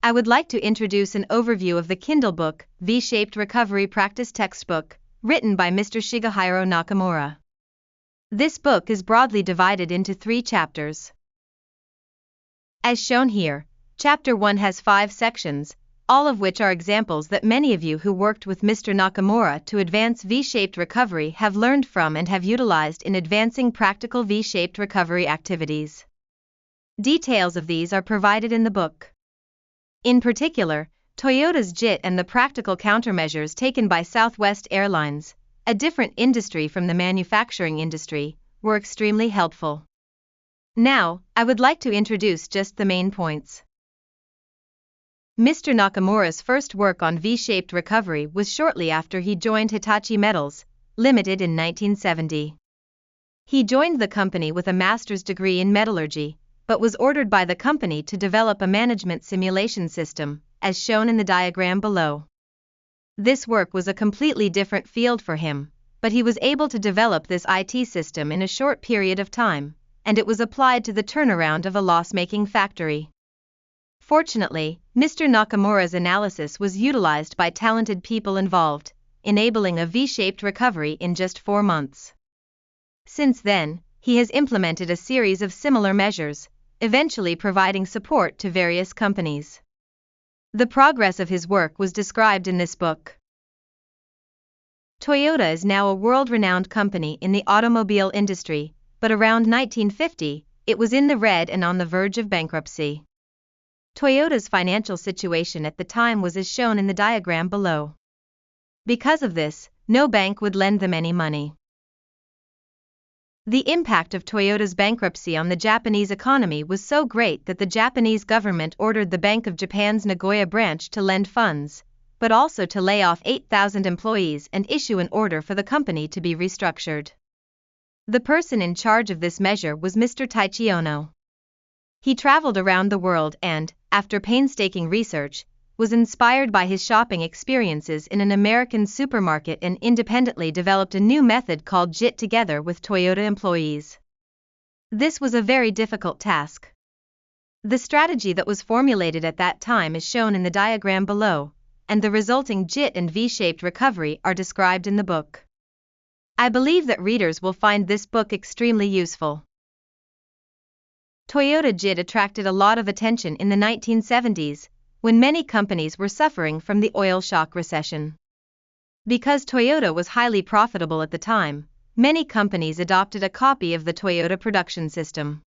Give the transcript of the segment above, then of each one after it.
I would like to introduce an overview of the Kindle book, V-Shaped Recovery Practice Textbook, written by Mr. Shigehiro Nakamura. This book is broadly divided into 3 chapters. As shown here, Chapter 1 has 5 sections, all of which are examples that many of you who worked with Mr. Nakamura to advance V-shaped recovery have learned from and have utilized in advancing practical V-shaped recovery activities. Details of these are provided in the book. In particular, Toyota's JIT and the practical countermeasures taken by Southwest Airlines, a different industry from the manufacturing industry, were extremely helpful. Now, I would like to introduce just the main points. Mr. Nakamura's first work on V-shaped recovery was shortly after he joined Hitachi Metals, Limited in 1970. He joined the company with a master's degree in metallurgy, but was ordered by the company to develop a management simulation system, as shown in the diagram below. This work was a completely different field for him, but he was able to develop this IT system in a short period of time, and it was applied to the turnaround of a loss-making factory. Fortunately, Mr. Nakamura's analysis was utilized by talented people involved, enabling a V-shaped recovery in just 4 months. Since then, he has implemented a series of similar measures, eventually providing support to various companies. The progress of his work was described in this book. Toyota is now a world-renowned company in the automobile industry, but around 1950, it was in the red and on the verge of bankruptcy. Toyota's financial situation at the time was as shown in the diagram below. Because of this, no bank would lend them any money. The impact of Toyota's bankruptcy on the Japanese economy was so great that the Japanese government ordered the Bank of Japan's Nagoya branch to lend funds, but also to lay off 8,000 employees and issue an order for the company to be restructured. The person in charge of this measure was Mr. Taichi Ono. He traveled around the world and, after painstaking research, was inspired by his shopping experiences in an American supermarket and independently developed a new method called JIT together with Toyota employees. This was a very difficult task. The strategy that was formulated at that time is shown in the diagram below, and the resulting JIT and V-shaped recovery are described in the book. I believe that readers will find this book extremely useful. Toyota JIT attracted a lot of attention in the 1970s, when many companies were suffering from the oil shock recession. Because Toyota was highly profitable at the time, many companies adopted a copy of the Toyota production system.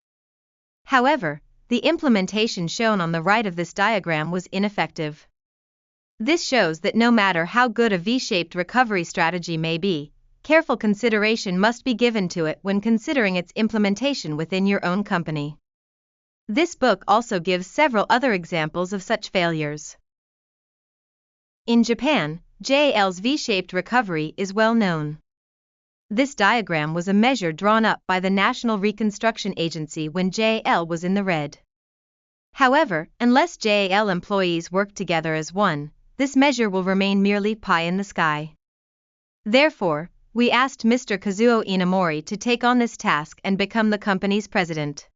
However, the implementation shown on the right of this diagram was ineffective. This shows that no matter how good a V-shaped recovery strategy may be, careful consideration must be given to it when considering its implementation within your own company. This book also gives several other examples of such failures. In Japan, JAL's V-shaped recovery is well known. This diagram was a measure drawn up by the National Reconstruction Agency when JAL was in the red. However, unless JAL employees work together as one, this measure will remain merely pie in the sky. Therefore, we asked Mr. Kazuo Inamori to take on this task and become the company's president.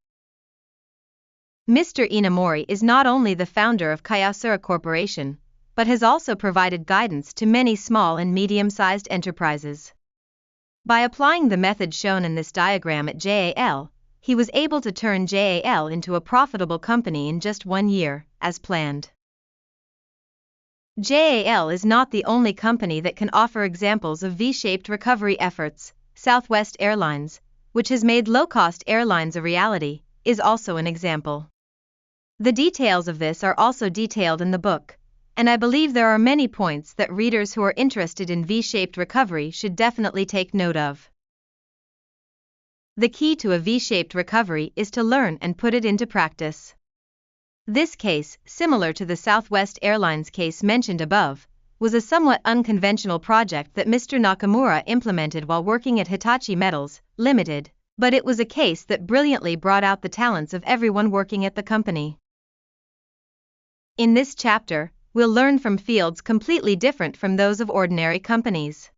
Mr. Inamori is not only the founder of Kyocera Corporation, but has also provided guidance to many small and medium-sized enterprises. By applying the method shown in this diagram at JAL, he was able to turn JAL into a profitable company in just 1 year, as planned. JAL is not the only company that can offer examples of V-shaped recovery efforts. Southwest Airlines, which has made low-cost airlines a reality, is also an example. The details of this are also detailed in the book, and I believe there are many points that readers who are interested in V-shaped recovery should definitely take note of. The key to a V-shaped recovery is to learn and put it into practice. This case, similar to the Southwest Airlines case mentioned above, was a somewhat unconventional project that Mr. Nakamura implemented while working at Hitachi Metals, Limited, but it was a case that brilliantly brought out the talents of everyone working at the company. In this chapter, we'll learn from fields completely different from those of ordinary companies.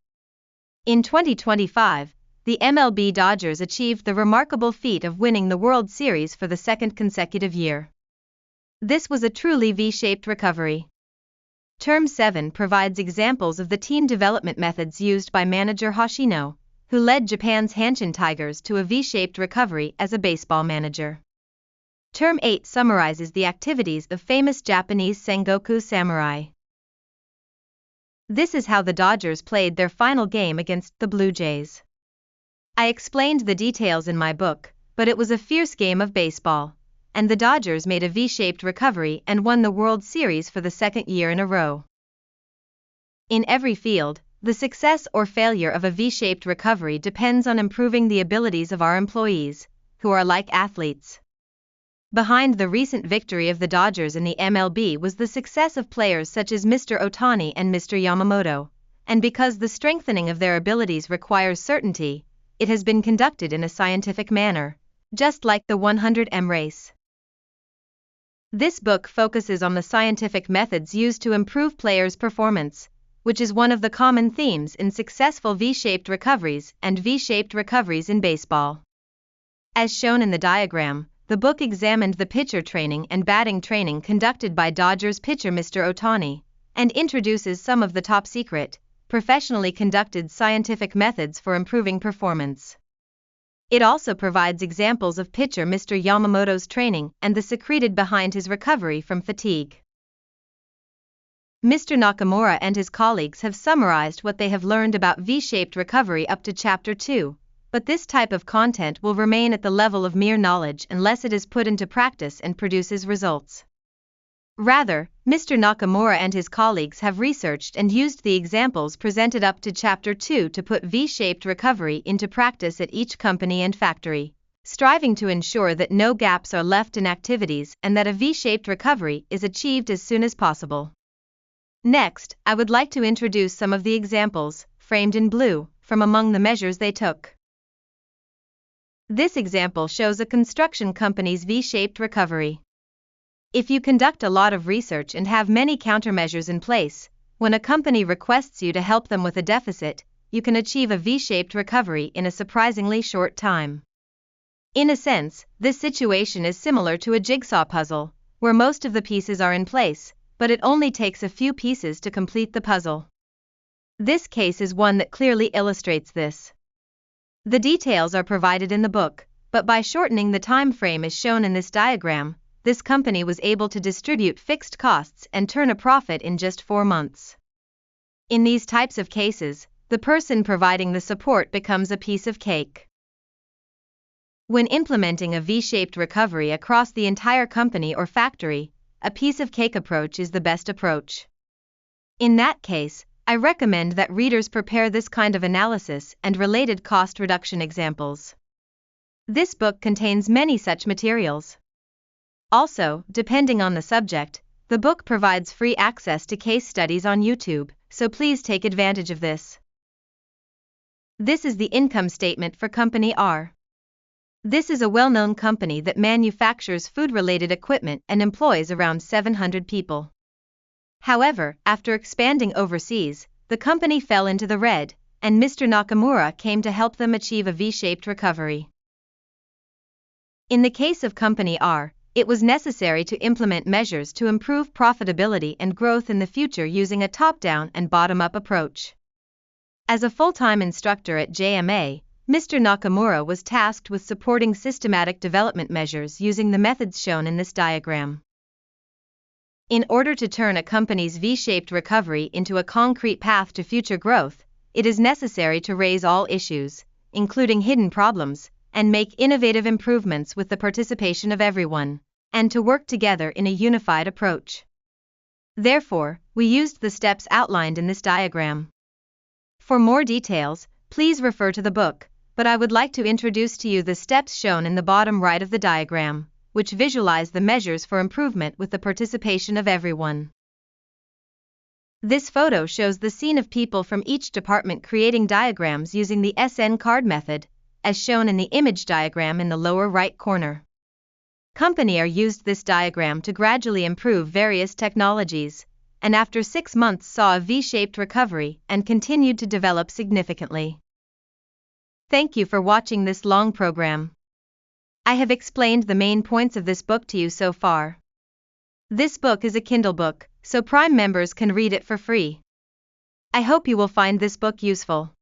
In 2025, the MLB Dodgers achieved the remarkable feat of winning the World Series for the 2nd consecutive year. This was a truly V-shaped recovery. Term 7 provides examples of the team development methods used by manager Hoshino, who led Japan's Hanshin Tigers to a V-shaped recovery as a baseball manager. Term 8 summarizes the activities of famous Japanese Sengoku samurai. This is how the Dodgers played their final game against the Blue Jays. I explained the details in my book, but it was a fierce game of baseball, and the Dodgers made a V-shaped recovery and won the World Series for the second year in a row. In every field, the success or failure of a V-shaped recovery depends on improving the abilities of our employees, who are like athletes. Behind the recent victory of the Dodgers in the MLB was the success of players such as Mr. Ohtani and Mr. Yamamoto, and because the strengthening of their abilities requires certainty, it has been conducted in a scientific manner, just like the 100m race. This book focuses on the scientific methods used to improve players' performance, which is one of the common themes in successful V-shaped recoveries and V-shaped recoveries in baseball. As shown in the diagram, the book examined the pitcher training and batting training conducted by Dodgers pitcher Mr. Ohtani, and introduces some of the top-secret, professionally conducted scientific methods for improving performance. It also provides examples of pitcher Mr. Yamamoto's training and the secreted behind his recovery from fatigue. Mr. Nakamura and his colleagues have summarized what they have learned about V-shaped recovery up to Chapter 2, but this type of content will remain at the level of mere knowledge unless it is put into practice and produces results. Rather, Mr. Nakamura and his colleagues have researched and used the examples presented up to Chapter 2 to put V-shaped recovery into practice at each company and factory, striving to ensure that no gaps are left in activities and that a V-shaped recovery is achieved as soon as possible. Next, I would like to introduce some of the examples, framed in blue, from among the measures they took. This example shows a construction company's V-shaped recovery. If you conduct a lot of research and have many countermeasures in place, when a company requests you to help them with a deficit, you can achieve a V-shaped recovery in a surprisingly short time. In a sense, this situation is similar to a jigsaw puzzle, where most of the pieces are in place, but it only takes a few pieces to complete the puzzle. This case is one that clearly illustrates this. The details are provided in the book, but by shortening the time frame as shown in this diagram, this company was able to distribute fixed costs and turn a profit in just 4 months. In these types of cases, the person providing the support becomes a piece of cake. When implementing a V-shaped recovery across the entire company or factory, a piece of cake approach is the best approach. In that case, I recommend that readers prepare this kind of analysis and related cost reduction examples. This book contains many such materials. Also, depending on the subject, the book provides free access to case studies on YouTube, so please take advantage of this. This is the income statement for Company R. This is a well-known company that manufactures food-related equipment and employs around 700 people. However, after expanding overseas, the company fell into the red, and Mr. Nakamura came to help them achieve a V-shaped recovery. In the case of Company R, it was necessary to implement measures to improve profitability and growth in the future using a top-down and bottom-up approach. As a full-time instructor at JMA, Mr. Nakamura was tasked with supporting systematic development measures using the methods shown in this diagram. In order to turn a company's V-shaped recovery into a concrete path to future growth, it is necessary to raise all issues, including hidden problems, and make innovative improvements with the participation of everyone, and to work together in a unified approach. Therefore, we used the steps outlined in this diagram. For more details, please refer to the book, but I would like to introduce to you the steps shown in the bottom right of the diagram, which visualize the measures for improvement with the participation of everyone. This photo shows the scene of people from each department creating diagrams using the SN card method, as shown in the image diagram in the lower right corner. Company R used this diagram to gradually improve various technologies, and after 6 months saw a V-shaped recovery and continued to develop significantly. Thank you for watching this long program. I have explained the main points of this book to you so far. This book is a Kindle book, so Prime members can read it for free. I hope you will find this book useful.